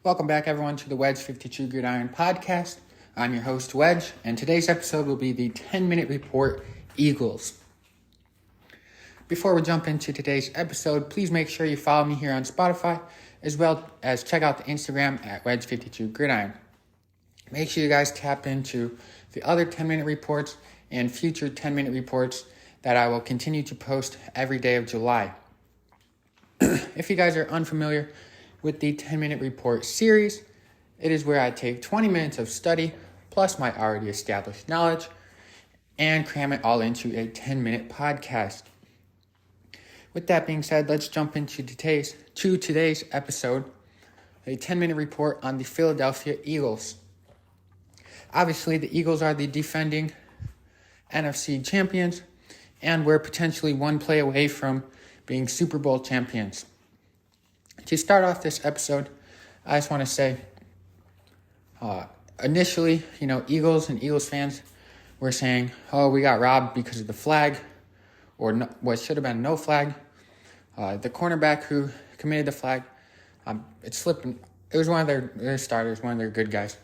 Welcome back, everyone, to the Wedge 52 Gridiron podcast. I'm your host, Wedge, and today's episode will be the 10-minute report Eagles. Before we jump into today's episode, please make sure you follow me here on Spotify, as well as check out the Instagram at Wedge 52 Gridiron. Make sure you guys tap into the other 10-minute reports and future 10-minute reports that I will continue to post every day of July. If you guys are unfamiliar with the 10-minute report series, it is where I take 20 minutes of study plus my already established knowledge and cram it all into a 10-minute podcast. With that being said, let's jump into today's episode, a 10-minute report on the Philadelphia Eagles. Obviously, the Eagles are the defending NFC champions, and we're potentially one play away from being Super Bowl champions. To start off this episode, I just want to say, initially, Eagles and Eagles fans were saying, we got robbed because of the flag, or no, what should have been no flag. The cornerback who committed the flag, it slipped. It was one of their starters, one of their good guys.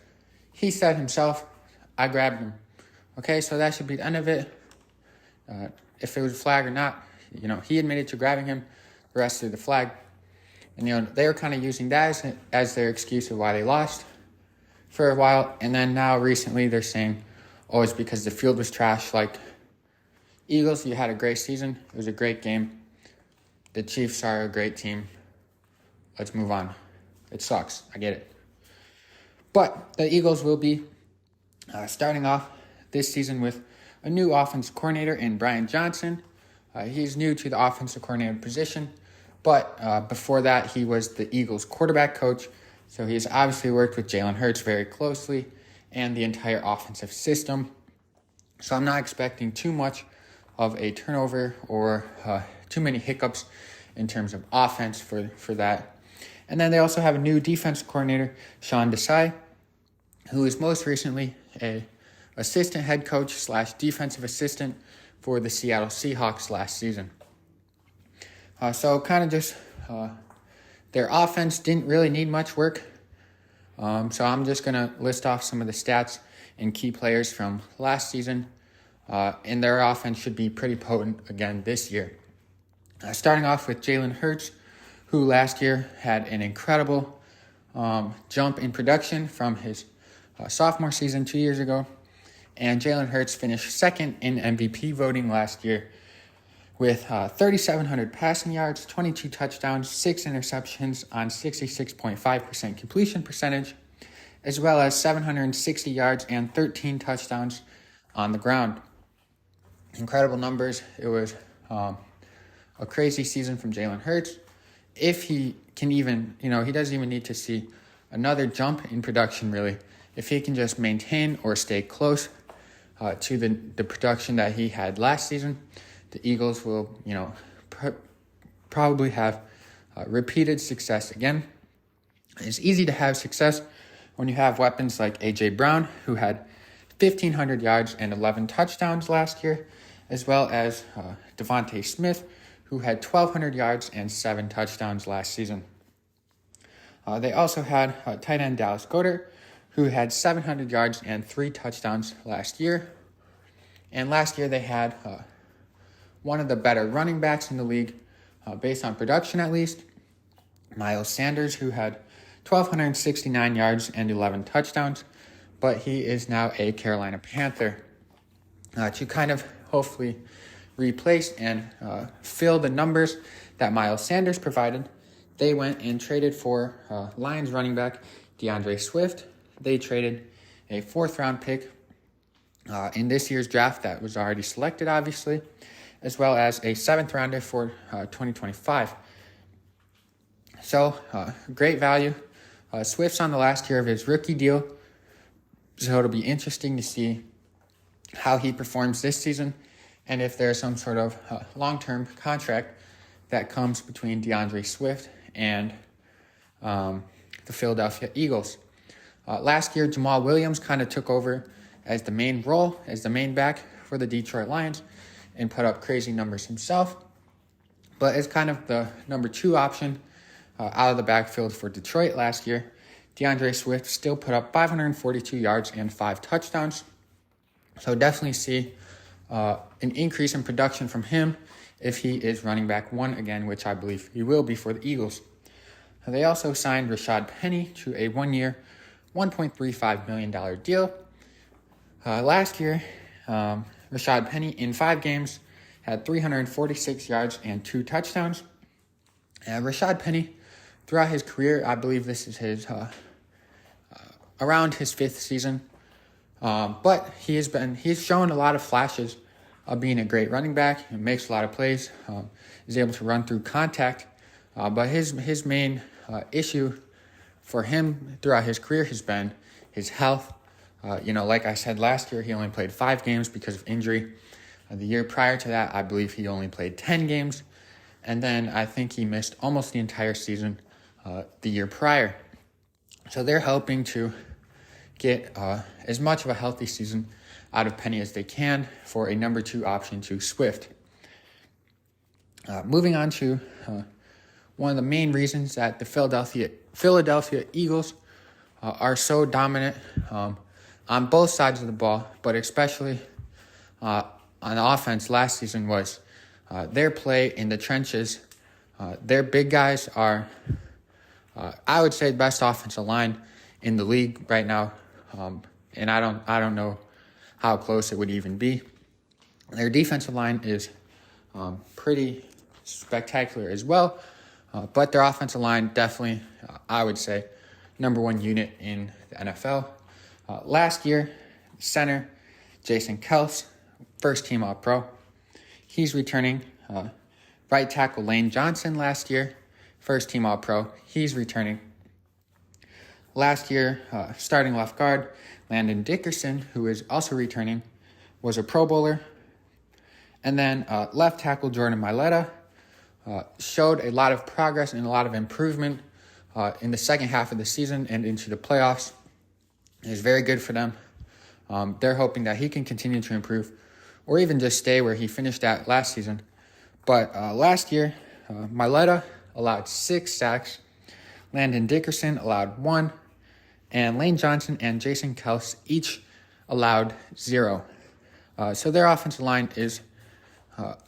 He said himself, I grabbed him. Okay, so that should be the end of it. If it was a flag or not, he admitted to grabbing him. The rest of the flag. And, they were kind of using that as their excuse of why they lost for a while. And then now recently they're saying, it's because the field was trash. Like, Eagles, you had a great season. It was a great game. The Chiefs are a great team. Let's move on. It sucks. I get it. But the Eagles will be starting off this season with a new offensive coordinator in Brian Johnson. He's new to the offensive coordinator position. But before that, he was the Eagles quarterback coach. So he's obviously worked with Jalen Hurts very closely and the entire offensive system. So I'm not expecting too much of a turnover or too many hiccups in terms of offense for that. And then they also have a new defense coordinator, Sean Desai, who is most recently a assistant head coach / defensive assistant for the Seattle Seahawks last season. So kind of just their offense didn't really need much work. So I'm just going to list off some of the stats and key players from last season. And their offense should be pretty potent again this year. Starting off with Jalen Hurts, who last year had an incredible jump in production from his sophomore season 2 years ago. And Jalen Hurts finished second in MVP voting last year with 3,700 passing yards, 22 touchdowns, 6 interceptions on 66.5% completion percentage, as well as 760 yards and 13 touchdowns on the ground. Incredible numbers. It was a crazy season from Jalen Hurts. If he can even, he doesn't even need to see another jump in production, really. If he can just maintain or stay close to the production that he had last season, the Eagles will, probably have repeated success again. It's easy to have success when you have weapons like A.J. Brown, who had 1,500 yards and 11 touchdowns last year, as well as Devontae Smith, who had 1,200 yards and 7 touchdowns last season. They also had tight end Dallas Goedert, who had 700 yards and 3 touchdowns last year. And last year they had one of the better running backs in the league, based on production at least, Miles Sanders, who had 1,269 yards and 11 touchdowns, but he is now a Carolina Panther. To kind of hopefully replace and fill the numbers that Miles Sanders provided, they went and traded for Lions running back DeAndre Swift. They traded a 4th-round pick in this year's draft that was already selected, obviously, as well as a 7th-rounder for 2025. So, great value. Swift's on the last year of his rookie deal, so it'll be interesting to see how he performs this season and if there's some sort of long-term contract that comes between DeAndre Swift and the Philadelphia Eagles. Last year, Jamal Williams kind of took over as the main role, as the main back for the Detroit Lions, and put up crazy numbers himself. But it's kind of the number 2 option out of the backfield for Detroit last year. DeAndre Swift still put up 542 yards and 5 touchdowns. So definitely see an increase in production from him if he is running back 1 again, which I believe he will be for the Eagles. They also signed Rashad Penny to a 1-year, $1.35 million deal. Last year, Rashad Penny in 5 games had 346 yards and 2 touchdowns. Rashad Penny, throughout his career, I believe this is his around his 5th season. But he's shown a lot of flashes of being a great running back. He makes a lot of plays. Is able to run through contact. But his main issue for him throughout his career has been his health. Like I said, last year he only played 5 games because of injury. The year prior to that, I believe he only played 10 games. And then I think he missed almost the entire season the year prior. So they're hoping to get as much of a healthy season out of Penny as they can for a number 2 option to Swift. Moving on to one of the main reasons that the Philadelphia Eagles are so dominant on both sides of the ball, but especially on the offense last season was their play in the trenches. Their big guys are, I would say, the best offensive line in the league right now. And I don't know how close it would even be. Their defensive line is pretty spectacular as well, but their offensive line definitely, I would say, number 1 unit in the NFL. Last year, center Jason Kelce, first-team All-Pro. He's returning. Right tackle Lane Johnson last year, first-team All-Pro. He's returning. Last year, starting left guard, Landon Dickerson, who is also returning, was a Pro Bowler. And then left tackle Jordan Mailata showed a lot of progress and a lot of improvement in the second half of the season and into the playoffs. It was very good for them. They're hoping that he can continue to improve or even just stay where he finished at last season. But last year, Mailata allowed 6 sacks, Landon Dickerson allowed 1, and Lane Johnson and Jason Kelce each allowed 0. So their offensive line is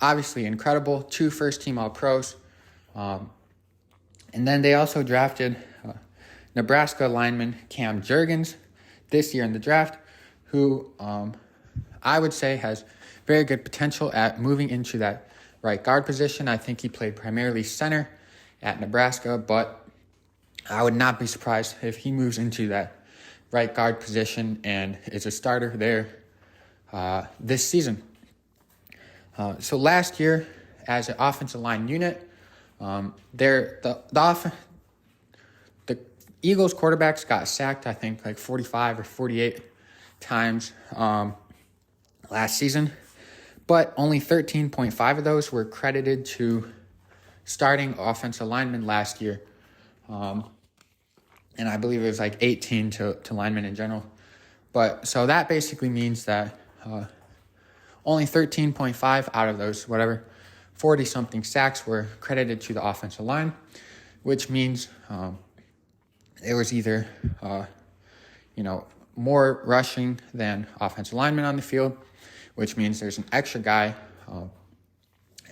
obviously incredible. 2 first-team All-Pros. And then they also drafted Nebraska lineman Cam Jurgens this year in the draft, who I would say has very good potential at moving into that right guard position. I think he played primarily center at Nebraska, but I would not be surprised if he moves into that right guard position and is a starter there this season. So last year, as an offensive line unit, the Eagles quarterbacks got sacked, I think, like 45 or 48 times last season, but only 13.5 of those were credited to starting offensive linemen last year. And I believe it was like 18 to linemen in general. But so that basically means that only 13.5 out of those, 40-something sacks were credited to the offensive line, which means there was either, more rushing than offensive linemen on the field, which means there's an extra guy,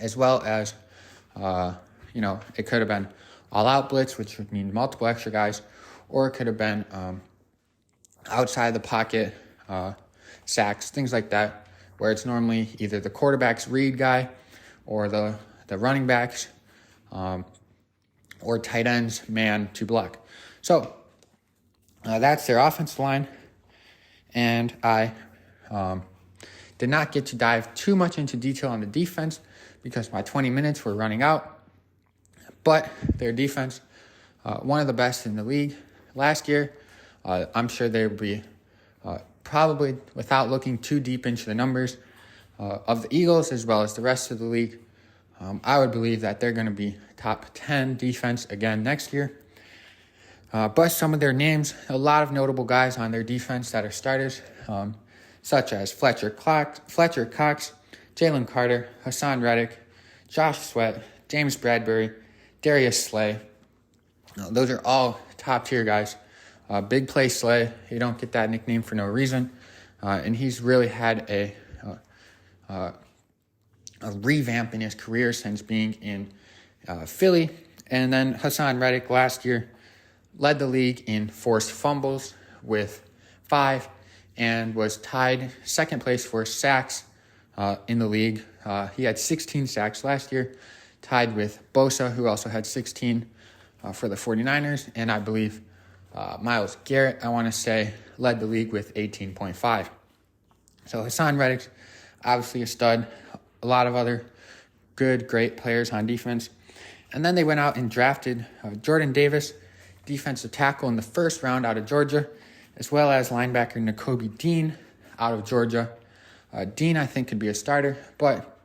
as well as, it could have been all-out blitz, which would mean multiple extra guys, or it could have been outside the pocket sacks, things like that, where it's normally either the quarterback's read guy or the running backs or tight ends man to block. So that's their offensive line. And I did not get to dive too much into detail on the defense because my 20 minutes were running out. But their defense, one of the best in the league last year. I'm sure they will be probably, without looking too deep into the numbers of the Eagles as well as the rest of the league, I would believe that they're going to be top 10 defense again next year. But some of their names, a lot of notable guys on their defense that are starters, such as Fletcher Cox, Jalen Carter, Hassan Reddick, Josh Sweat, James Bradbury, Darius Slay. Those are all top-tier guys Big Play Slay. You don't get that nickname for no reason. And he's really had a revamp in his career since being in Philly. And then Hassan Reddick last year led the league in forced fumbles with 5 and was tied second place for sacks in the league. He had 16 sacks last year, tied with Bosa, who also had 16 for the 49ers. And I believe Myles Garrett, I want to say, led the league with 18.5. So Hassan Reddick's obviously a stud. A lot of other great players on defense. And then they went out and drafted Jordan Davis, defensive tackle in the first round out of Georgia, as well as linebacker Nakobe Dean out of Georgia. Dean, I think, could be a starter, but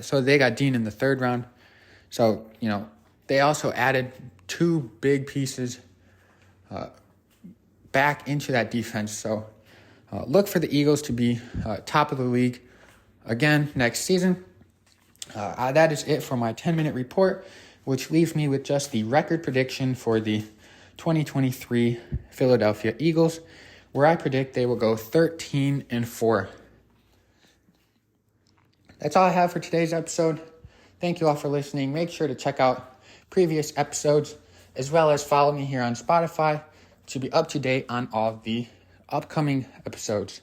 so they got Dean in the third round. So, they also added 2 big pieces back into that defense. So look for the Eagles to be top of the league again next season. That is it for my 10-minute report, which leaves me with just the record prediction for the 2023 Philadelphia Eagles, where I predict they will go 13-4. That's all I have for today's episode. Thank you all for listening. Make sure to check out previous episodes, as well as follow me here on Spotify to be up to date on all the upcoming episodes.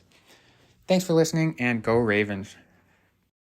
Thanks for listening, and go Ravens.